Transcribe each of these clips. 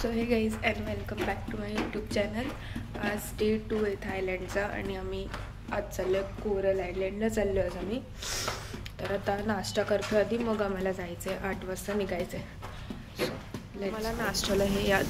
So hey guys and welcome back to my YouTube channel. आज day 2 आहे थायलंडचा आणि आम्ही आज चाललो आहे कोरल आयलंडला चाललो आहे आम्ही. तर आता नाश्ता करतो आधी, मग आम्हाला जायचं आहे. 8 वाजता निघायचं आहे. मला नाश्त्याला हे आज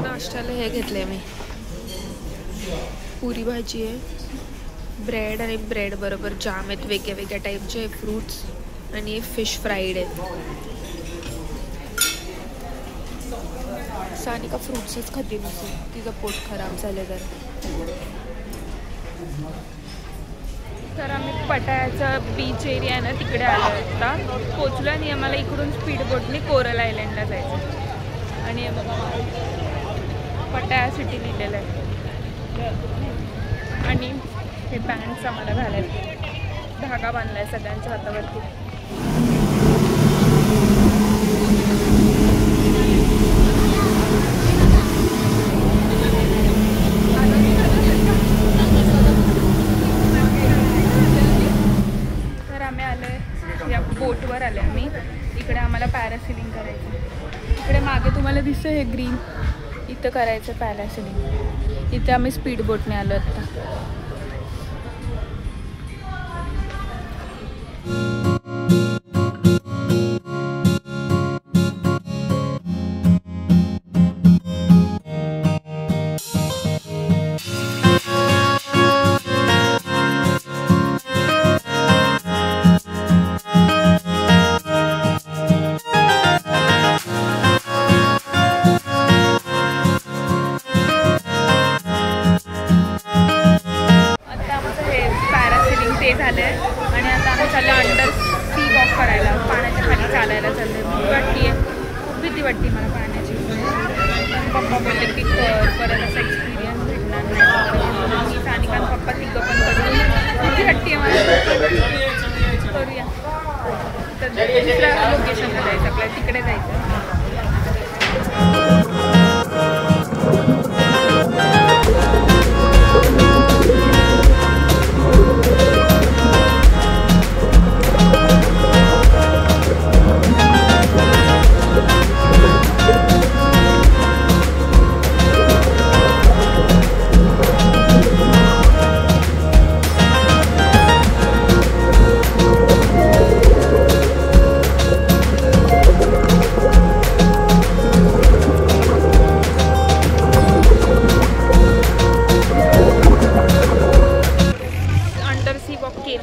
नाश्त्याला हे घेतलंय मी. पुरी भाजी आहे, ब्रेड आणि ब्रेड बरोबर जाम आहेत वेगळ्या वेगळ्या टाईपचे, फ्रूट्स आणि फिश फ्राईड आहे. सानिका फ्रूट्सच खाती नसते, तिचं पोट खराब झालं तर आम्ही पटायाचा बीच एरिया आहे ना तिकडे आलो आता. पोचलो आणि आम्हाला इकडून स्पीड बोटने कोरल आयलंडला जायचं. आणि पटाया सिटी लिहिलेलं आहे. आणि हे पॅन्ट्स आम्हाला घालायचे, धागा बांधलाय सगळ्यांच्या हातावरती. बोटवर आले आम्ही. इकडे आम्हाला पॅरासिलिंग करायचं. इकडे मागे तुम्हाला दिसतं हे ग्रीन, इथं करायचं पॅरासिलिंग. इथे आम्ही स्पीड बोटने आलो आता. झाले आणि आता आम्ही चाललो अंडर सी वॉक करायला, पाण्याच्या खाली चालायला चालले. भीती वाटते, खूप भीती वाटते मला पाण्याची. पण पप्पा बोलले की परत असा एक्सपिरियन्स भेटणार नाही. सानिका आणि पप्पा तिघं पण करून भीती वाटते मला. करूया तर दुसऱ्या लोकेशनला जायचं, आपल्याला तिकडे जायचं.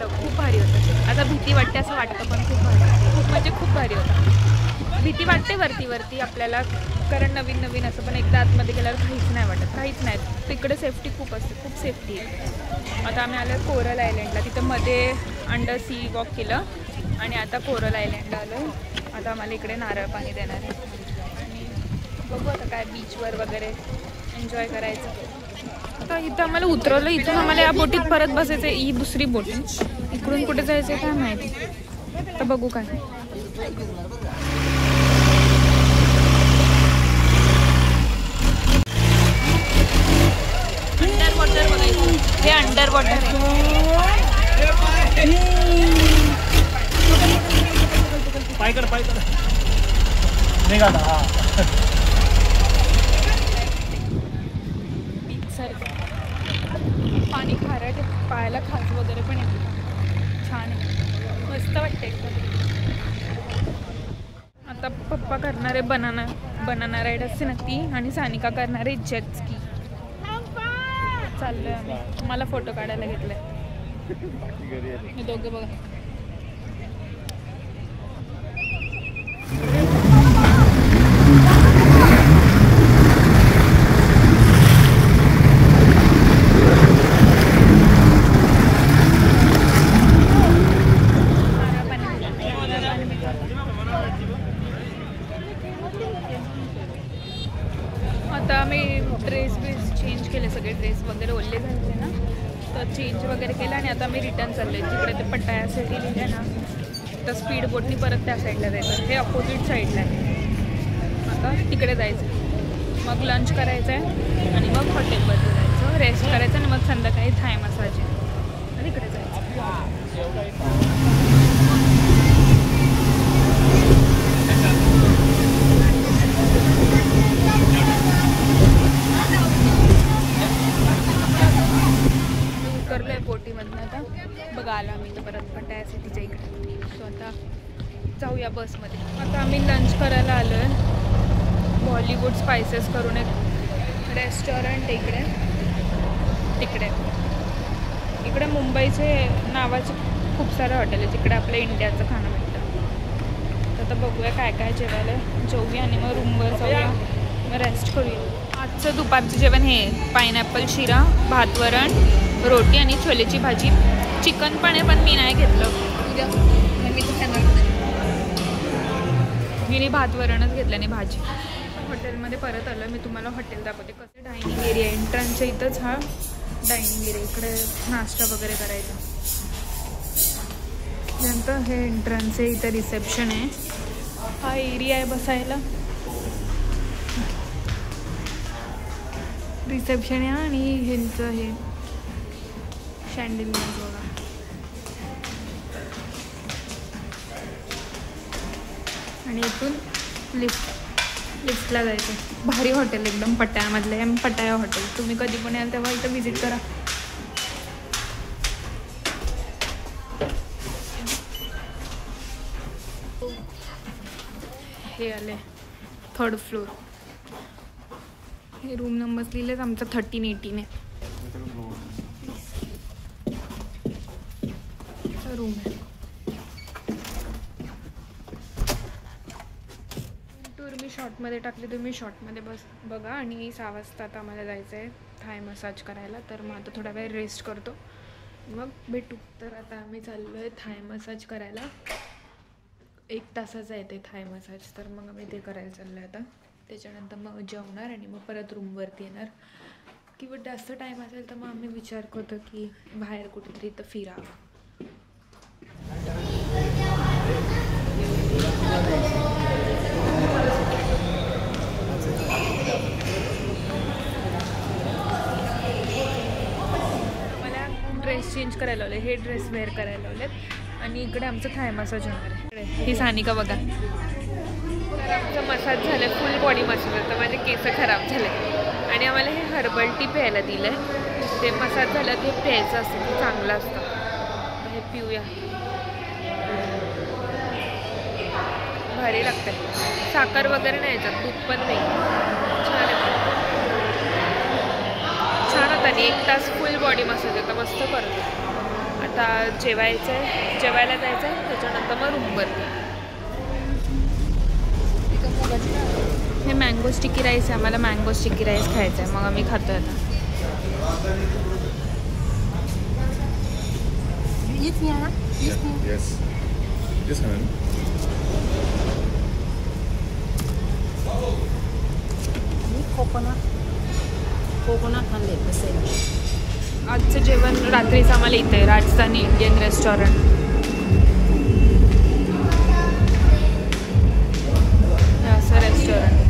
खूप भारी होतं. आता भीती वाटते असं वाटतं, पण खूप भारी होता. भीती वाटते वरती आपल्याला, कारण नवीन असं. पण एकदा आतमध्ये गेल्यावर काहीच नाही. तिकडे सेफ्टी खूप असते, खूप सेफ्टी आहे. आता आम्ही आलो कोरल आयलंडला. तिथं मध्ये अंडर सी वॉक केलं आणि आता कोरल आयलंडला आलो. आता आम्हाला इकडे नारळ पाणी देणार आहे आणि बघू आता काय बीचवर वगैरे एन्जॉय करायचं. आता इथं आम्हाला उतरवलं. इथून आम्हाला या बोटीत परत बसायचं आहे. ही दुसरी बोट, इकडून कुठे जायचं काय माहिती. आता बघू काय. अंडर वॉटर बघायचं. हे अंडर वॉटर पाणी खारट, पायाला खाज वगैरे पण येते. छान आहे, मस्त वाटते एकदम. आता पप्पा करणारे बनाना राईड असते ना ती, आणि सानिका करणारे जेट स्की. चाललोय आम्ही. मला फोटो काढायला घेतलाय. हे दोघे बघा. आता आम्ही ड्रेस चेंज केले, सगळे ड्रेस वगैरे ओल्ले झाले ना, तर चेंज वगैरे केलं आणि आता मी रिटर्न चालले. तिकडे ते पटाया सिटी लिहिले ना तर स्पीड बोटनी परत त्या साईडला जायचं. हे अपोजिट साईडला आहे. आता तिकडे जायचं, मग लंच करायचं आहे आणि मग हॉटेलवरती जायचं, रेस्ट करायचं आणि मग संध्याकाळी थाय मसाज आहे तिकडे जायचं. उतरलोय बोटीमधनं आता. बघा आला आम्ही तर परत पटाया सिटीच्या इकडे. सो आता जाऊया बसमध्ये. आता आम्ही लंच करायला आलो आहे. बॉलिवूड स्पायसेस करून एक रेस्टॉरंट इकडे तिकडे. इकडे मुंबईचे नावाचे खूप सारे हॉटेल आहेत जिकडे आपल्या इंडियाचं खाणं मिळतं. तर आता बघूया काय काय जेवायला. जेवूया आणि मग रूमवर जाऊया, मग रेस्ट करूया. आजचं दुपारचं जेवण हे पायनॅपल शिरा, भात वरण, रोटी आणि छोलेची भाजी. चिकन पण आहे पण मी नाही घेतलं. उद्या मी तर खाणार नाही. मी भात वरणच घेतलं आणि भाजी. हॉटेलमध्ये परत आलं. मी तुम्हाला हॉटेल दाखवते कसं. डायनिंग एरिया एंट्रन्सच्या इथंच हा डायनिंग एरिया. इकडे नाश्ता वगैरे करायचा. नंतर हे एंट्रन्स आहे, इथं रिसेप्शन आहे. हा एरिया आहे बसायला. रिसेप्शन आहे आणि ह्यांचं हे शँडलियर बघा. आणि इथून लिफ्टला जायचं. भारी हॉटेल एकदम पटायामधलं आहे. पटाया हॉटेल. तुम्ही कधी पण याल तेव्हा इथं व्हिजिट करा. हे आले 3rd फ्लोर. हे रूम नंबर्स लिहिलेत. आमचं 1318 आहे. रूम आहे. टूर मी शॉर्टमध्ये टाकली, तुम्ही शॉर्टमध्ये बघा. आणि 6 वाजता आता आम्हाला जायचं आहे थाय मसाज करायला. तर मग आता थोडा वेळ रेस्ट करतो, मग भेटू. तर आता आम्ही चाललो आहे थाय मसाज करायला. 1 तासाचं आहे ते थाय मसाज. तर मग आम्ही ते करायला चाललो आहे आता. त्याच्यानंतर मग जेवणार आणि मग परत रूमवरती येणार. किंवा जास्त टाईम असेल तर मग आम्ही विचार करतो की बाहेर कुठेतरी इथं फिरावं. मला ड्रेस चेंज करायला लावले. हे ड्रेस वेअर करायला लावलेत आणि इकडे आमचं थाय मसाज होणार आहे. ही सानिका बघा. तर आमचा मसाज झाला आहे, फुल बॉडी मसाज. तर माझे केस खराब झाले आणि आम्हाला हे हर्बल टी प्यायला दिलं आहे. ते मसाज झालं ते प्यायचं असतं, ते चांगलं असतं. हे पिऊया. भारी लागतं. साखर वगैरे नाही याच्यात, दूध पण नाही. छान आहे. छान होता. आणि 1 तास फुल बॉडी मसाज होता. मस्त करतो. आता जेवायचं आहे, जेवायला जायचं आहे. त्याच्यानंतर मग रूमवरती. हे मँगो स्टिकी राईस आहे. आम्हाला मँगो स्टिकी राईस खायचा आहे. मग आम्ही खातो आता. कोकोनट 100%. आजचं जेवण रात्रीचं आम्हाला इथे आहे, राजस्थानी इंडियन रेस्टॉरंट. असं रेस्टॉरंट.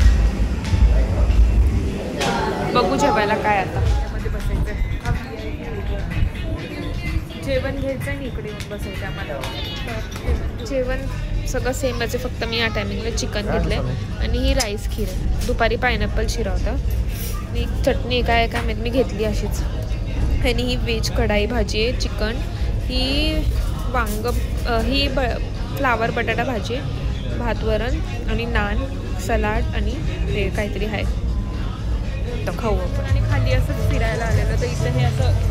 बघू जेवायला काय आता. त्यामध्ये बसायचं आहे. जेवण घ्यायचं आणि इकडे येऊन बसायचं आम्हाला. जेवण सगळं सेमच आहे, फक्त मी या टायमिंगला चिकन घेतलं आहे आणि ही राईस खीर आहे. दुपारी पायनॅपल शिरा होता. आणि चटणी काय मी घेतली अशीच. आणि ही व्हेज कढाई भाजी आहे. चिकन ही वांग ही फ्लावर बटाटा भाजी आहे. भात वरण आणि नान, सलाड आणि हे काहीतरी आहे. तर खाऊ आपण. आणि खाली असंच फिरायला आलेलं. तर इथं हे असं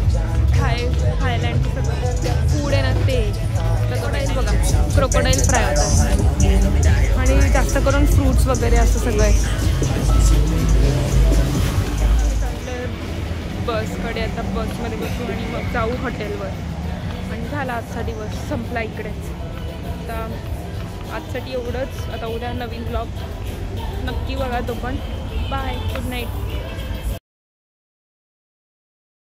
थायलँडचं सगळं फूड आहे ना ते. क्रोकोडाईल बघा, क्रोकोडाईल फ्राय होतं. आणि जास्त करून फ्रूट्स वगैरे असं सगळं आहे. बसकडे आता बसमध्ये बसू आणि मग जाऊ हॉटेलवर. आणि झाला आजचा दिवस संपला इकडेच. आता आजसाठी एवढंच. आता उद्या नवीन ब्लॉग नक्की बघा तो पण. Bye, good night.